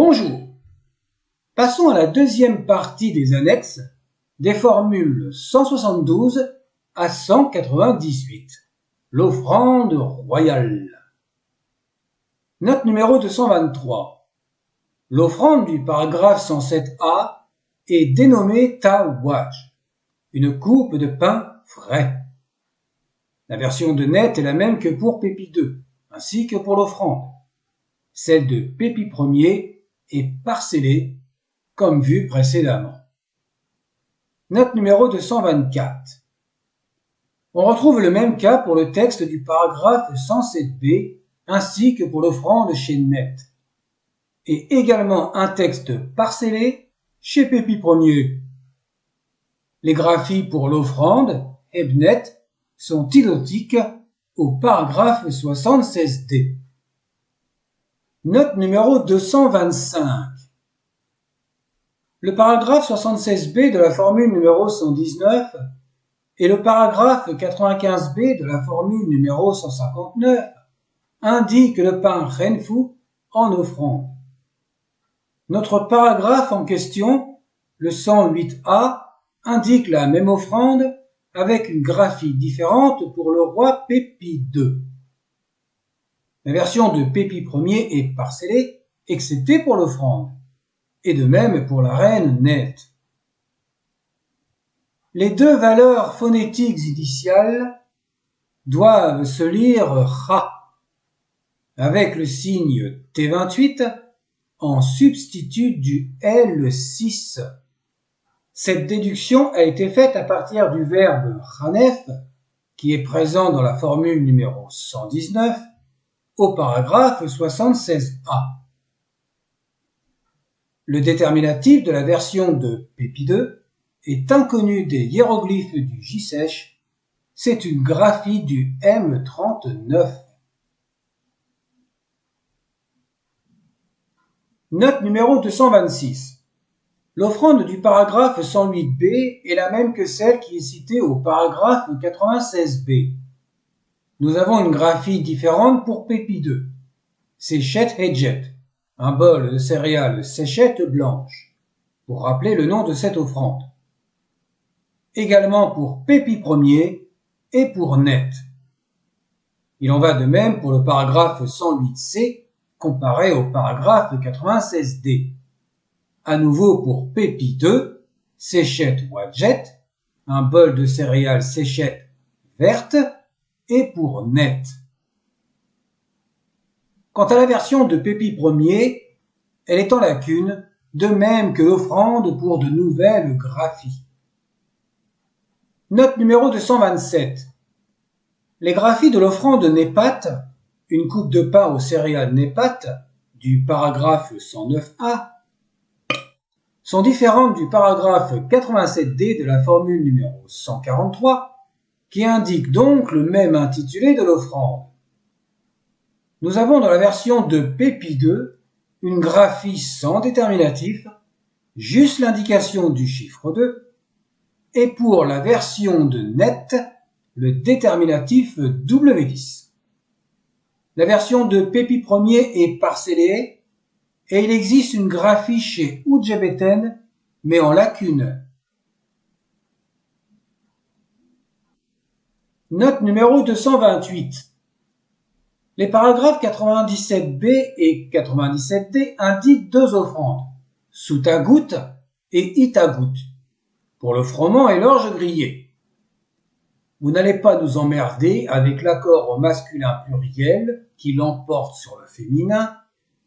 Bonjour. Passons à la deuxième partie des annexes, des formules 172 à 198. L'offrande royale. Note numéro 223. L'offrande du paragraphe 107a est dénommée Tawaj, une coupe de pain frais. La version de Net est la même que pour Pépi 2, ainsi que pour l'offrande. Celle de Pépi 1er est parcellée, comme vu précédemment. Note numéro 224. On retrouve le même cas pour le texte du paragraphe 107b, ainsi que pour l'offrande chez Net. Et également un texte parcellé chez Pépi 1er. Les graphies pour l'offrande, Ebnet, sont identiques au paragraphe 76d. Note numéro 225. Le paragraphe 76b de la formule numéro 119 et le paragraphe 95b de la formule numéro 159 indiquent le pain renfou en offrande. Notre paragraphe en question, le 108a, indique la même offrande avec une graphie différente pour le roi Pépi II. La version de Pépi Ier est parcellée, excepté pour l'offrande, et de même pour la reine Net. Les deux valeurs phonétiques initiales doivent se lire Ra, avec le signe T28 en substitut du L6. Cette déduction a été faite à partir du verbe Ranef, qui est présent dans la formule numéro 119, au paragraphe 76a. Le déterminatif de la version de Pépi 2 est inconnu des hiéroglyphes du J-Sèche, c'est une graphie du M39. Note numéro 226. L'offrande du paragraphe 108b est la même que celle qui est citée au paragraphe 96b. Nous avons une graphie différente pour Pépi 2. Séchette Hedjet, un bol de céréales séchette blanche, pour rappeler le nom de cette offrande. Également pour Pépi 1er et pour Net. Il en va de même pour le paragraphe 108c comparé au paragraphe 96d. À nouveau pour Pépi 2, séchette Wadjet, un bol de céréales séchette verte, et pour Net. Quant à la version de Pépi 1er, elle est en lacune, de même que l'offrande pour de nouvelles graphies. Note numéro 227. Les graphies de l'offrande Népat, une coupe de pain aux céréales Népat, du paragraphe 109a, sont différentes du paragraphe 87d de la formule numéro 143, qui indique donc le même intitulé de l'offrande. Nous avons dans la version de Pépi 2 une graphie sans déterminatif, juste l'indication du chiffre 2, et pour la version de Net, le déterminatif W10. La version de Pépi 1er est parcellée, et il existe une graphie chez Oudjebeten, mais en lacune. Note numéro 228. Les paragraphes 97b et 97d indiquent deux offrandes, Soutagout et Itagout, pour le froment et l'orge grillée. Vous n'allez pas nous emmerder avec l'accord au masculin pluriel qui l'emporte sur le féminin,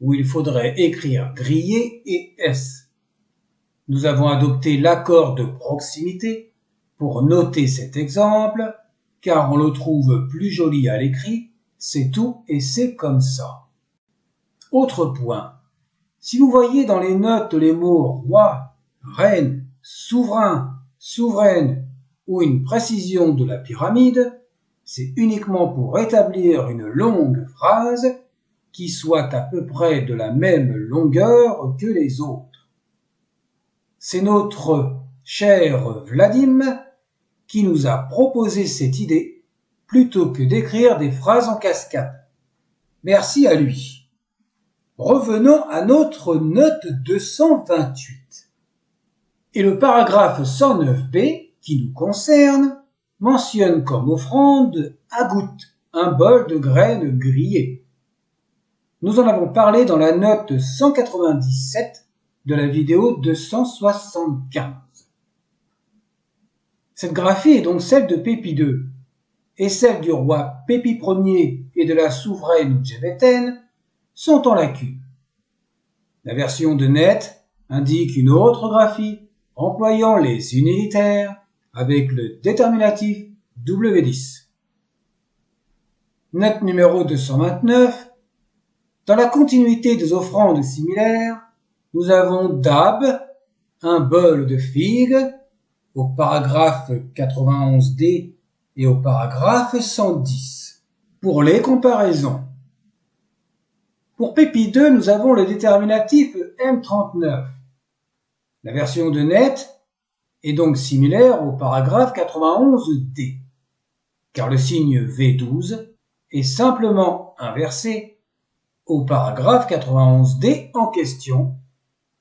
où il faudrait écrire grillé et s. Nous avons adopté l'accord de proximité pour noter cet exemple, car on le trouve plus joli à l'écrit, c'est tout et c'est comme ça. Autre point, si vous voyez dans les notes les mots roi, reine, souverain, souveraine ou une précision de la pyramide, c'est uniquement pour établir une longue phrase qui soit à peu près de la même longueur que les autres. C'est notre cher Vladim qui nous a proposé cette idée plutôt que d'écrire des phrases en cascade. Merci à lui. Revenons à notre note 228. Et le paragraphe 109b, qui nous concerne, mentionne comme offrande à goutte un bol de graines grillées. Nous en avons parlé dans la note 197 de la vidéo 275. Cette graphie est donc celle de Pépi II, et celle du roi Pépi Ier et de la souveraine Udjébéten sont en lacune. La version de Net indique une autre graphie employant les unitaires avec le déterminatif W10. Note numéro 229. Dans la continuité des offrandes similaires, nous avons Dab, un bol de figues, au paragraphe 91D et au paragraphe 110. Pour les comparaisons, pour Pépi II, nous avons le déterminatif M39. La version de Net est donc similaire au paragraphe 91D, car le signe V12 est simplement inversé au paragraphe 91D en question,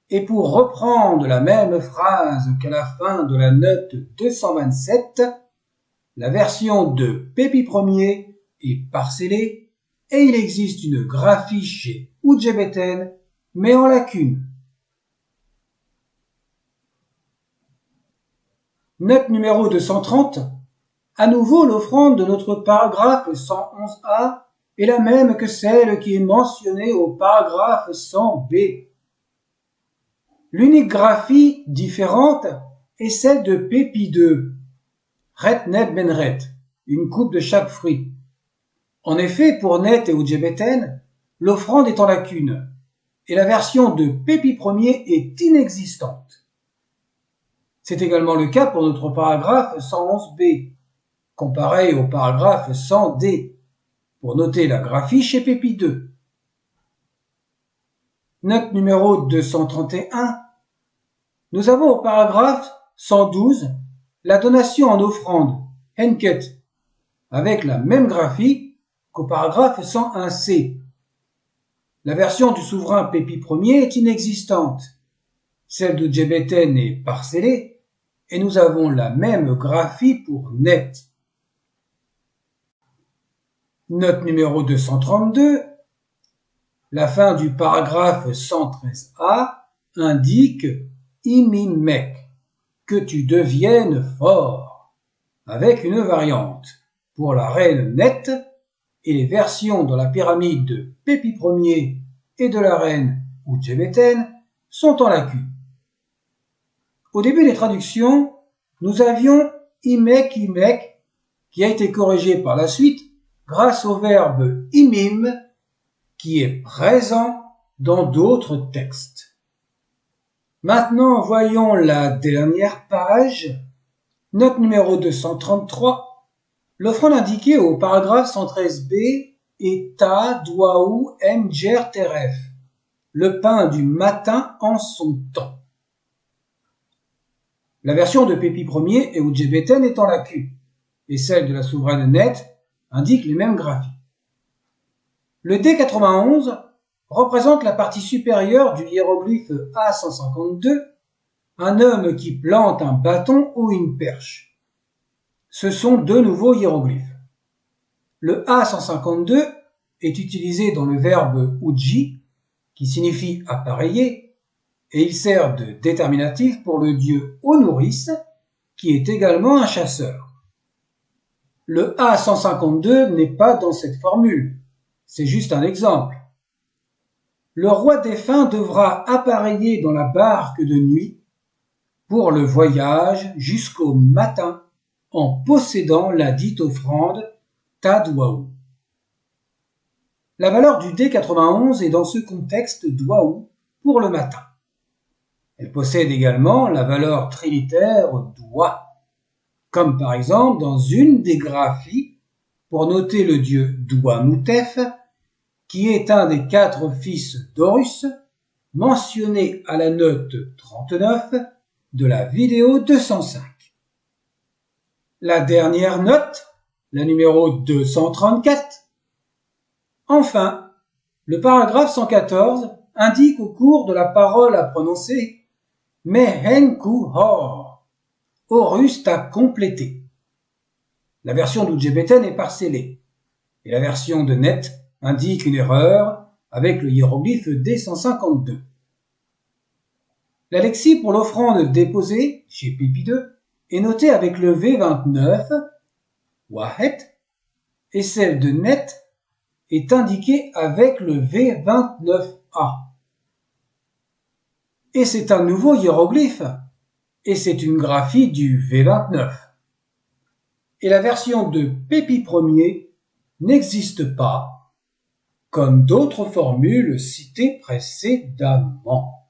et pour reprendre la même phrase qu'à la fin de la note 227, la version de Pépi Ier est parcellée et il existe une graphie chez Udjébéten, mais en lacune. Note numéro 230. À nouveau, l'offrande de notre paragraphe 111a est la même que celle qui est mentionnée au paragraphe 100b. L'unique graphie différente est celle de Pépi II, Ret Net Ben Ret, une coupe de chaque fruit. En effet, pour Net et Udjébéten, l'offrande est en lacune, et la version de Pépi Ier est inexistante. C'est également le cas pour notre paragraphe 111b, comparé au paragraphe 100d, pour noter la graphie chez Pépi II. Note numéro 231. Nous avons au paragraphe 112 la donation en offrande, Henket, avec la même graphie qu'au paragraphe 101c. La version du souverain Pépi Ier est inexistante. Celle de Udjébéten est parcellée, et nous avons la même graphie pour Net. Note numéro 232. La fin du paragraphe 113a indique Imimek, que tu deviennes fort, avec une variante pour la reine Net et les versions dans la pyramide de Pépi Ier et de la reine Udjébéten sont en lacune. Au début des traductions, nous avions Imek Imek qui a été corrigé par la suite grâce au verbe imim qui est présent dans d'autres textes. Maintenant, voyons la dernière page. Note numéro 233. L'offrande indiquée au paragraphe 113b est Ta Douaou Njer Teref, le pain du matin en son temps. La version de Pépi Ier et Udjébéten est en lacune, et celle de la souveraine Net indique les mêmes graphies. Le D91 représente la partie supérieure du hiéroglyphe A152, un homme qui plante un bâton ou une perche. Ce sont deux nouveaux hiéroglyphes. Le A152 est utilisé dans le verbe Udji, qui signifie appareiller, et il sert de déterminatif pour le dieu Onuris, qui est également un chasseur. Le A152 n'est pas dans cette formule, c'est juste un exemple. Le roi défunt devra appareiller dans la barque de nuit pour le voyage jusqu'au matin en possédant la dite offrande Tadouaou. La valeur du D91 est dans ce contexte Douaou pour le matin. Elle possède également la valeur trilitaire Doua, comme par exemple dans une des graphies pour noter le dieu Douamoutef, qui est un des 4 fils d'Horus, mentionné à la note 39 de la vidéo 205. La dernière note, la numéro 234. Enfin, Le paragraphe 114 indique au cours de la parole à prononcer Mehenku Hor, Horus à compléter. La version d'Udjebeten est parcellée, et la version de Net indique une erreur avec le hiéroglyphe D152. La lexie pour l'offrande déposée chez Pipi 2 est notée avec le V29, Wahet, et celle de Net est indiquée avec le V29A. Et c'est un nouveau hiéroglyphe, et c'est une graphie du V29. Et la version de Pépi 1er n'existe pas, comme d'autres formules citées précédemment.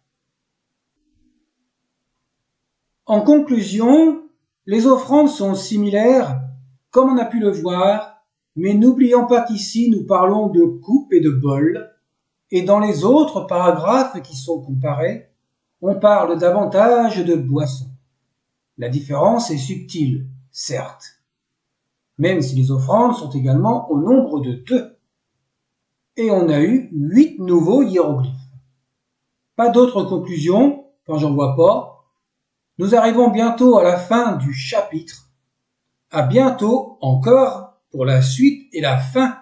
En conclusion, les offrandes sont similaires, comme on a pu le voir, mais n'oublions pas qu'ici nous parlons de coupe et de bol, et dans les autres paragraphes qui sont comparés, on parle davantage de boissons. La différence est subtile, certes, même si les offrandes sont également au nombre de 2. Et on a eu 8 nouveaux hiéroglyphes. Pas d'autres conclusions, quand j'en vois pas. Nous arrivons bientôt à la fin du chapitre. À bientôt encore pour la suite et la fin